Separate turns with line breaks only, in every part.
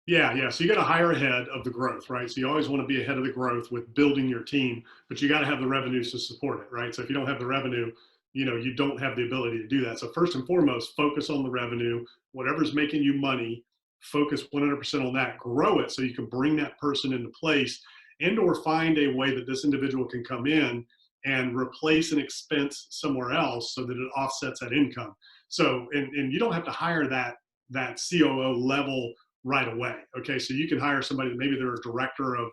Yeah, yeah. So you got to hire ahead of the growth, right? So you always want to be ahead of the growth with building your team, but you got to have the revenues to support it, right? So if you don't have the revenue, you don't have the ability to do that. So first and foremost, focus on the revenue. Whatever's making you money, focus 100% on that. Grow it so you can bring that person into place, and or find a way that this individual can come in and replace an expense somewhere else so that it offsets that income. So and you don't have to hire that COO level right away. Okay, so you can hire somebody that maybe they're a director of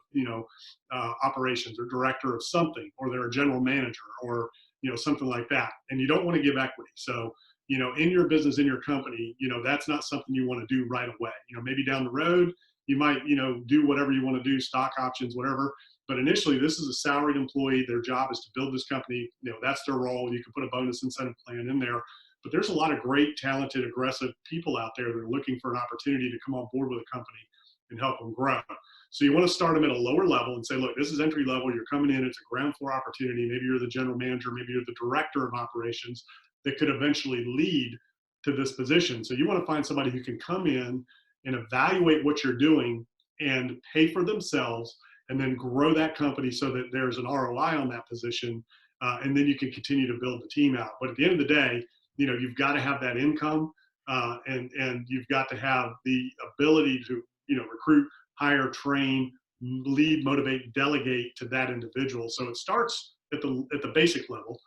operations or director of something, or they're a general manager, or something like that, and you don't want to give equity. So in your business, in your company, that's not something you want to do right away. Maybe down the road you might do whatever you want to do, stock options, whatever. But initially, this is a salaried employee. Their job is to build this company. That's their role. You can put a bonus incentive plan in there, but there's a lot of great, talented, aggressive people out there that are looking for an opportunity to come on board with a company and help them grow. So you want to start them at a lower level and say, look, this is entry level. You're coming in. It's a ground floor opportunity. Maybe you're the general manager. Maybe you're the director of operations that could eventually lead to this position. So you want to find somebody who can come in and evaluate what you're doing and pay for themselves, and then grow that company so that there's an ROI on that position. And then you can continue to build the team out. But at the end of the day, you've got to have that income, and you've got to have the ability to recruit, hire, train, lead, motivate, delegate to that individual. So it starts at the basic level,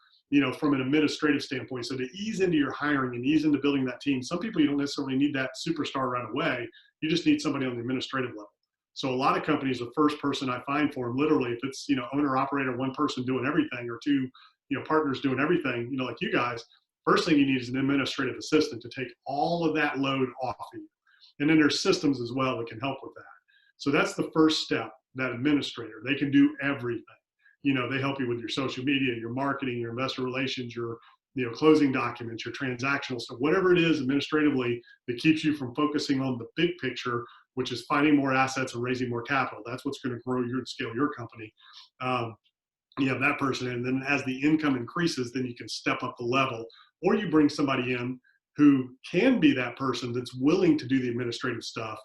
from an administrative standpoint. So to ease into your hiring and ease into building that team, some people, you don't necessarily need that superstar right away. You just need somebody on the administrative level. So a lot of companies, the first person I find for them, literally, if it's owner operator, one person doing everything, or two partners doing everything, like you guys, first thing you need is an administrative assistant to take all of that load off of you. And then there's systems as well that can help with that. So that's the first step, that administrator. They can do everything. They help you with your social media, your marketing, your investor relations, your closing documents, your transactional stuff, whatever it is administratively that keeps you from focusing on the big picture, which is finding more assets and raising more capital. That's what's going to grow your scale your company. You have that person, and then as the income increases, then you can step up the level, or you bring somebody in who can be that person that's willing to do the administrative stuff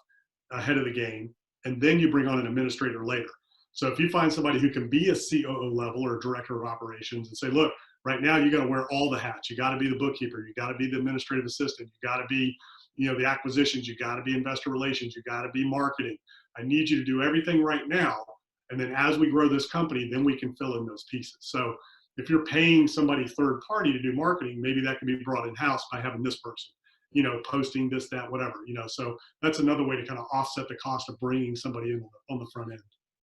ahead of the game, and then you bring on an administrator later. So if you find somebody who can be a COO level or a director of operations and say, look, right now you got to wear all the hats. You got to be the bookkeeper. You got to be the administrative assistant. You got to be, the acquisitions. You got to be investor relations. You got to be marketing. I need you to do everything right now. And then as we grow this company, then we can fill in those pieces. So if you're paying somebody third party to do marketing, maybe that can be brought in house by having this person, posting this, that, whatever. So that's another way to kind of offset the cost of bringing somebody in on the front end.